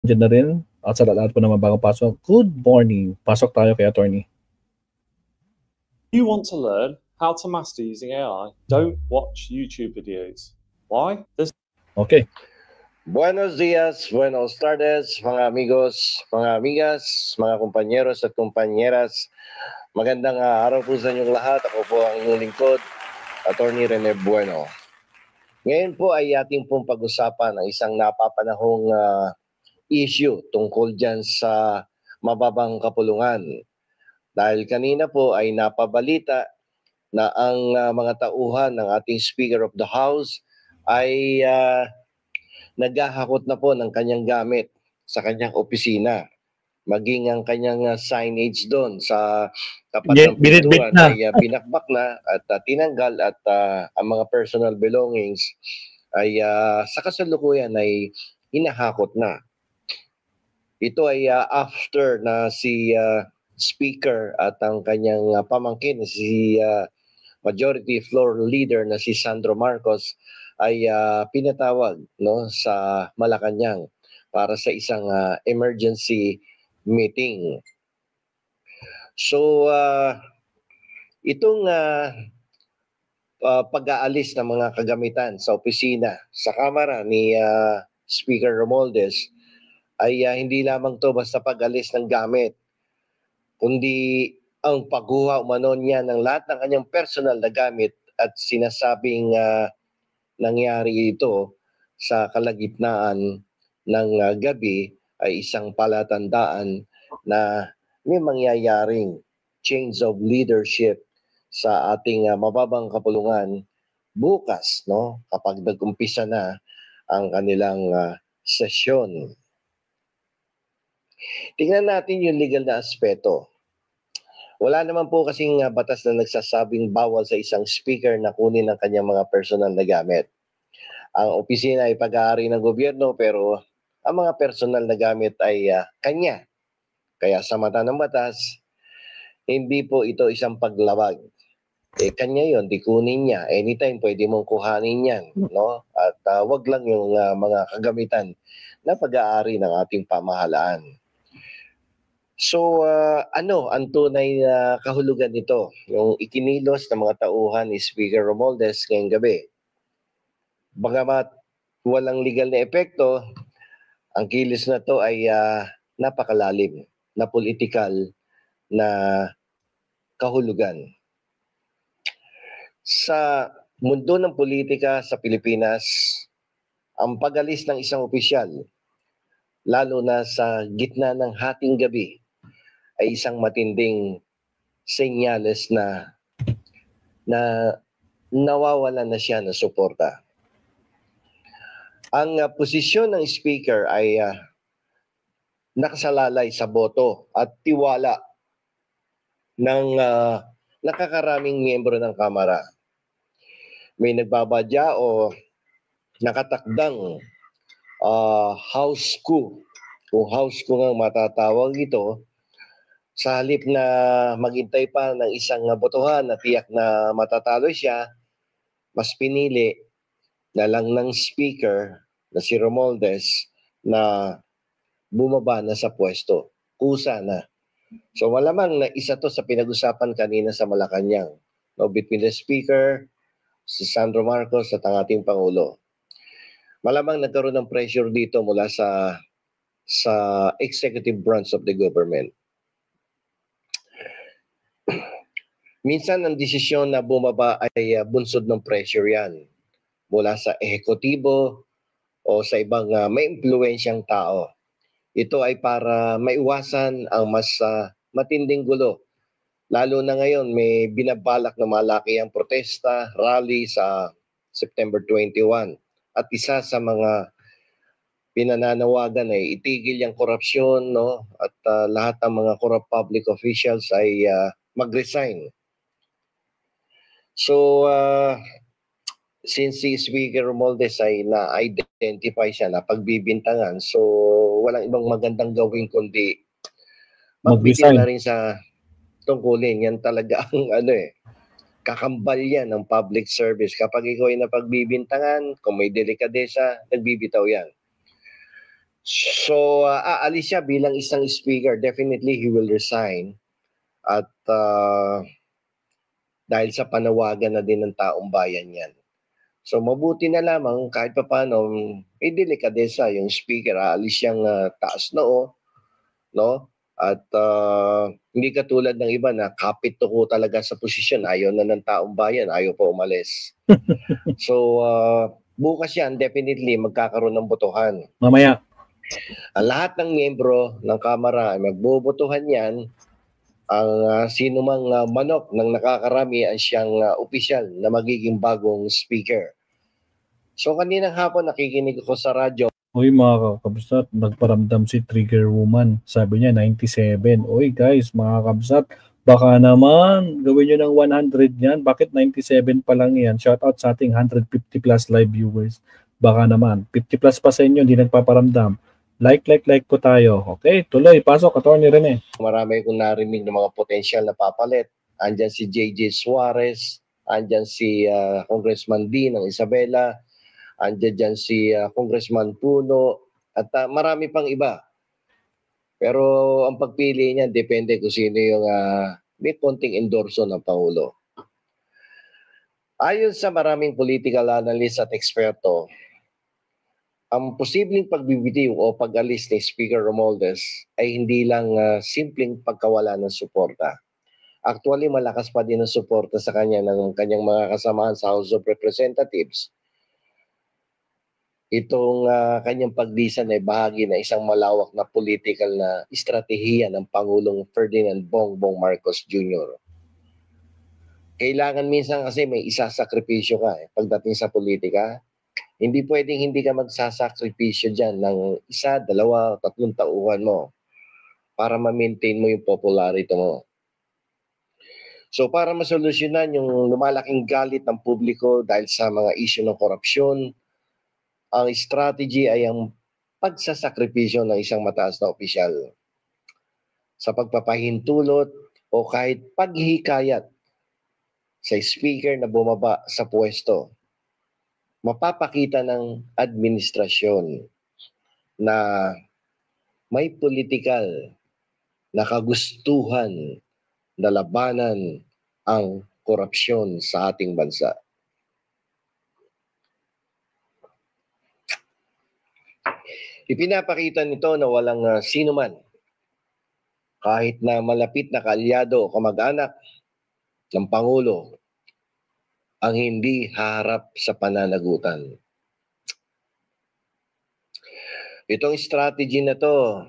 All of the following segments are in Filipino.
Diyan na rin at sa lahat po naman bagong pasok. Good morning. Pasok tayo kay attorney. You want to learn how to master using AI? Don't watch YouTube videos. Why? Okay. Buenos dias, buenos tardes, mga amigos, mga amigas, mga kumpanyeros at kumpanyeras. Magandang araw po sa inyong lahat. Ako po ang inyong lingkod, Attorney Rene Bueno. Ngayon po ay ating pong pag-usapan ang isang napapanahong issue tungkol dyan sa mababang kapulungan. Dahil kanina po ay napabalita na ang mga tauhan ng ating Speaker of the House ay naghahakot na po ng kanyang gamit sa kanyang opisina. Maging ang kanyang signage doon sa tapat ng pintuan ay binakbak na at tinanggal at ang mga personal belongings ay sa kasalukuyan ay hinahakot na. Ito ay after na si Speaker at ang kanyang pamangkin si Majority Floor Leader na si Sandro Marcos ay pinatawag sa Malacanang para sa isang emergency meeting. So itong pag-aalis ng mga kagamitan sa opisina, sa kamara ni Speaker Romualdez ay hindi lamang to basta pag-alis ng gamit, kundi ang pagguha umano niya ng lahat ng kanyang personal na gamit at sinasabing nangyari ito sa kalagitnaan ng gabi ay isang palatandaan na may mangyayaring change of leadership sa ating mababang kapulungan bukas, kapag nag-umpisa na ang kanilang sesyon. Tingnan natin yung legal na aspeto. Wala naman po kasing batas na nagsasabing bawal sa isang speaker na kunin ang kanyang mga personal na gamit. Ang opisina ay pag-aari ng gobyerno pero ang mga personal na gamit ay kanya. Kaya sa mata ng batas, hindi po ito isang paglabag. Kanya yon, di kunin niya. Anytime pwede mong kuhanin yan. At wag lang yung mga kagamitan na pag-aari ng ating pamahalaan. So, ano ang tunay na kahulugan nito? Yung ikinilos ng mga tauhan ni Speaker Romualdez ngayong gabi. Bagamat walang legal na epekto, ang kilos na to ay napakalalim na politikal na kahulugan. Sa mundo ng politika sa Pilipinas, ang pag-alis ng isang opisyal, lalo na sa gitna ng hating gabi, ay isang matinding senyales na nawawalan na siya ng suporta. Ang posisyon ng speaker ay nakasalalay sa boto at tiwala ng nakakaraming miyembro ng Kamara. May nagbabadya o nakatakdang house coup, kung house coup nga matatawag ito, sa halip na maghintay pa ng isang botohan na tiyak na matatalo siya, mas pinili na lang ng speaker na si Romualdez na bumaba na sa pwesto. Kusa na. So malamang na isa to sa pinag-usapan kanina sa Malacanang. Between the speaker, si Sandro Marcos at ang ating Pangulo. Malamang nagkaroon ng pressure dito mula sa executive branch of the government. Minsan ang desisyon na bumaba ay bunsod ng pressure yan mula sa ehekutibo o sa ibang may impluwensyang tao. Ito ay para maiwasan ang mas matinding gulo. Lalo na ngayon may binabalak na malaki ang protesta, rally sa September 21. At isa sa mga pinananawagan ay itigil yung korupsyon, at lahat ng mga corrupt public officials ay mag-resign. So, since si Speaker Romualdez ay na-identify siya na pagbibintangan, so walang ibang magandang gawin kundi magbigay na rin sa tungkulin. Yan talaga ang kakambal yan ng public service. Kapag ikaw ay napagbibintangan, kung may delikadesa, nagbibitaw yan. So, aalis siya bilang isang speaker. Definitely, he will resign. At dahil sa panawagan na din ng taong bayan yan. So, mabuti na lamang kahit pa paano, may delikadesa yung speaker. Aalis siyang taas noo, no? At hindi katulad ng iba na kapit ko talaga sa posisyon. Ayaw na ng taong bayan, ayaw pa umalis. So, bukas yan, definitely magkakaroon ng botohan. Mamaya. Ang lahat ng miyembro ng Kamara ay magbobotohan yan. Ang sino mang manok ng nakakarami ang siyang opisyal na magiging bagong speaker. So kaninang hapon nakikinig ako sa radyo. Uy mga kakabsat, nagparamdam si Trigger Woman. Sabi niya 97. Uy guys, mga kakabsat, baka naman gawin nyo ng 100 yan. Bakit 97 pa lang yan? Shoutout sa ating 150 plus live viewers. Baka naman, 50 plus pa sa inyo, hindi nagpaparamdam. Like po tayo. Okay, tuloy, pasok, Atty. Rene. Marami kong narinig ng mga potensyal na papalit. Andyan si JJ Suarez, andyan si Congressman D ng Isabela, andyan dyan si Congressman Puno, at marami pang iba. Pero ang pagpili niya, depende kung sino yung may konting endorso ng Pangulo. Ayon sa maraming political analyst at eksperto, ang posibleng pagbibitiw o pag-alis ni Speaker Romualdez ay hindi lang simpleng pagkawala ng suporta. Actually, malakas pa din ang suporta sa kanya ng kanyang mga kasamahan sa House of Representatives. Itong kanyang pagdisan ay bahagi na isang malawak na political na estratehiya ng Pangulong Ferdinand Bongbong Marcos Jr. Kailangan minsan kasi may isasakripisyo ka pagdating sa politika. Hindi pwedeng hindi ka magsasakripisyo dyan ng 1, 2, 3 tauhan mo para ma-maintain mo yung popularity mo. So para masolusyonan yung lumalaking galit ng publiko dahil sa mga issue ng korupsyon, ang strategy ay ang pagsasakripisyo ng isang mataas na opisyal sa pagpapahintulot o kahit paghihikayat sa speaker na bumaba sa pwesto. Mapapakita ng administrasyon na may politikal na kagustuhan na labanan ang korupsyon sa ating bansa. Ipinapakita nito na walang sino man, kahit na malapit na kaalyado o kamag-anak ng Pangulo, ang hindi haharap sa pananagutan. Itong strategy na to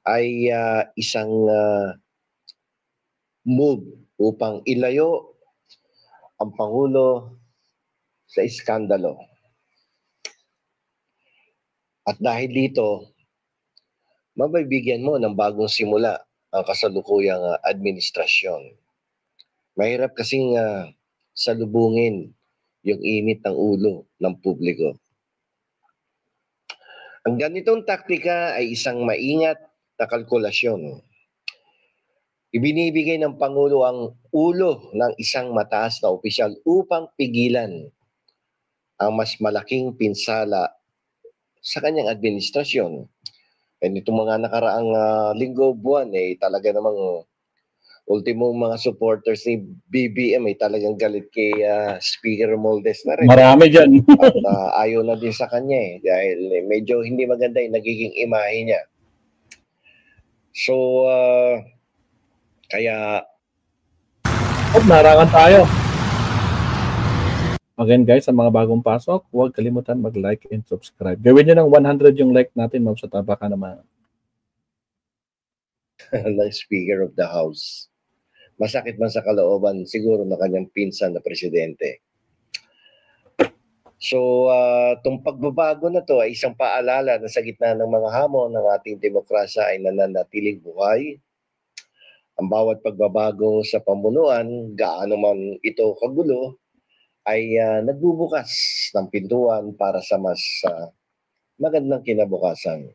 ay isang move upang ilayo ang Pangulo sa iskandalo. At dahil dito, mabibigyan mo ng bagong simula ang kasalukuyang administrasyon. Mahirap kasing salubungin yung init ng ulo ng publiko. Ang ganitong taktika ay isang maingat na kalkulasyon. Ibinibigay ng Pangulo ang ulo ng isang mataas na opisyal upang pigilan ang mas malaking pinsala sa kanyang administrasyon. And itong mga nakaraang linggo, buwan, talaga namang ultimo mga supporters ni BBM ay talagang galit kay Speaker Romualdez na rin. Marami dyan. At ayaw na din sa kanya dahil medyo hindi maganda yung nagiging imahe niya. So, kaya... Narangan tayo. Again guys, sa mga bagong pasok, huwag kalimutan mag-like and subscribe. Gawin nyo ng 100 yung like natin, Ma'am, sa taba ka naman. ng Speaker of the House. Masakit man sa kalooban siguro na kanyang pinsan na presidente. So, itong pagbabago na to ay isang paalala na sa gitna ng mga hamon ng ating demokrasya ay nananatiling buhay. Ang bawat pagbabago sa pamunuan, gaano man ito kagulo, ay nagbubukas ng pintuan para sa mas magandang kinabukasan.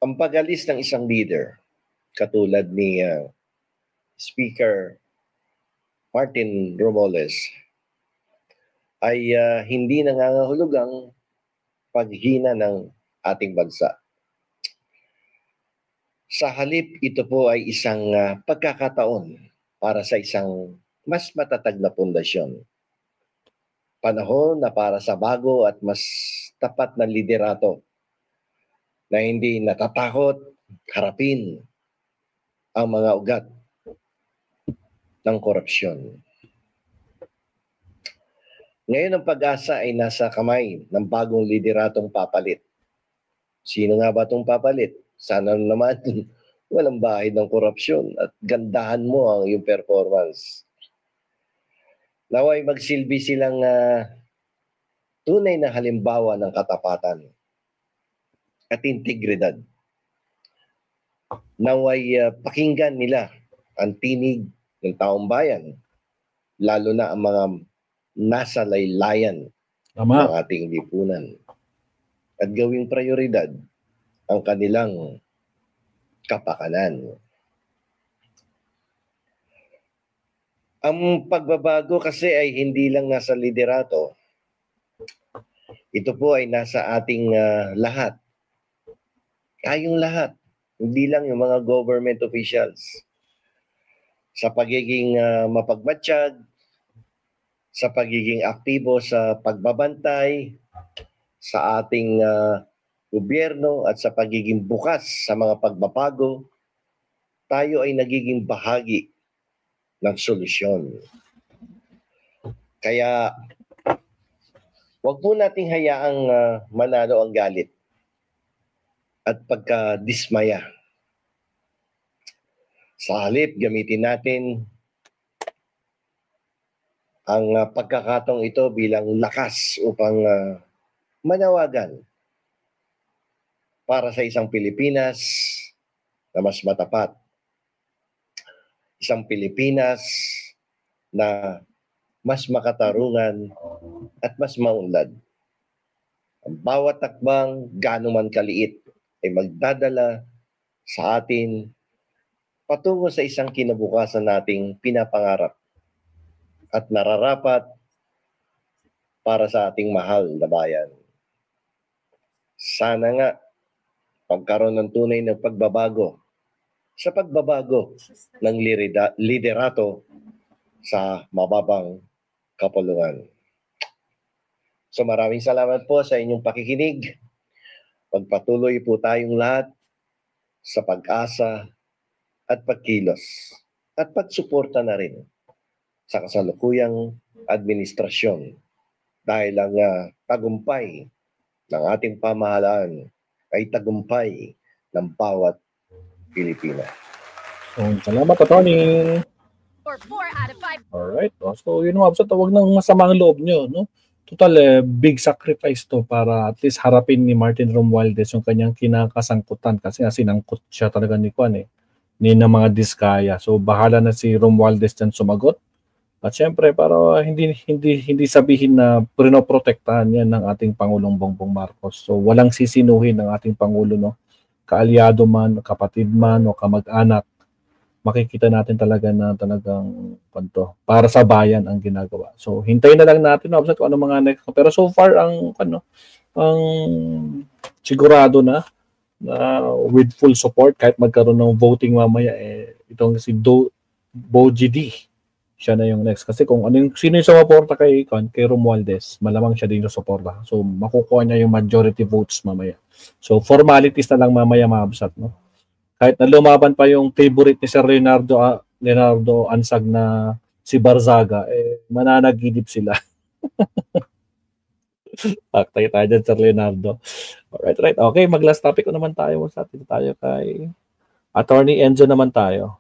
Ang pag-alis ng isang leader, katulad ni Speaker Martin Romualdez, ay hindi nangangahulugang paghina ng ating bansa. Sa halip, ito po ay isang pagkakataon para sa isang mas matatag na pundasyon. Panahon na para sa bago at mas tapat na liderato na hindi natatakot harapin ang mga ugat ng korupsyon. Ngayon ang pag-asa ay nasa kamay ng bagong lideratong papalit. Sino nga ba itong papalit? Sana naman walang bahid ng korupsyon at gandahan mo ang iyong performance. Naway magsilbi silang tunay na halimbawa ng katapatan at integridad. Naway pakinggan nila ang tinig ng taong bayan, lalo na ang mga nasa laylayan ng ating lipunan. At gawing prioridad ang kanilang kapakanan. Ang pagbabago kasi ay hindi lang nasa liderato. Ito po ay nasa ating lahat. Tayong lahat. Hindi lang yung mga government officials. Sa pagiging mapagmatsyag, sa pagiging aktibo sa pagbabantay, sa ating gobyerno at sa pagiging bukas sa mga pagbabago, tayo ay nagiging bahagi ng solusyon. Kaya, wag po nating hayaang manalo ang galit at pagkadismaya. Sa halip, gamitin natin ang pagkakataong ito bilang lakas upang manawagan para sa isang Pilipinas na mas matapat. Isang Pilipinas na mas makatarungan at mas maunlad. Ang bawat takbang, gaano man kaliit, ay magdadala sa atin patungo sa isang kinabukasan nating pinapangarap at nararapat para sa ating mahal na bayan. Sana nga pagkaroon ng tunay na pagbabago sa pagbabago ng liderato sa mababang kapulungan. So maraming salamat po sa inyong pakikinig. Pagpatuloy po tayong lahat sa pag-asa at pagkilos at pagsuporta na rin sa kasalukuyang administrasyon dahil ang tagumpay ng ating pamahalaan ay tagumpay ng bawat Pilipina. Salamat, Atty. Alright. So, yun mga absat, huwag nang masama ang loob nyo. No? Total, big sacrifice to para at least harapin ni Martin Romualdez yung kanyang kinakasangkutan kasi sinangkot siya talaga ni Kwan ni na mga diskaya. So, bahala na si Romualdez dyan sumagot. At syempre, para hindi sabihin na prinoprotektahan yan ng ating Pangulong Bongbong Marcos. So, walang sisinuhin ng ating Pangulo, no? Kaalyado man, kapatid man, o kamag-anak, makikita natin talaga na talagang para sa bayan ang ginagawa. So, hintayin na lang natin kung ano mga next. Pero so far, ang sigurado na with full support, kahit magkaroon ng voting mamaya, itong si Boji D, siya na yung next. Kasi kung sino yung sumuporta kay Romualdez, malamang siya din yung suporta. So, makukuha niya yung majority votes mamaya. So, formalities na lang mamaya maabsat, no? Kahit na lumaban pa yung favorite ni Sir Leonardo Ansag na si Barzaga, mananaginip sila. Tayo tayo dyan, Sir Leonardo. Alright. Okay, mag-last topic ko naman tayo. Sa atin tayo kay Attorney Enzo naman tayo.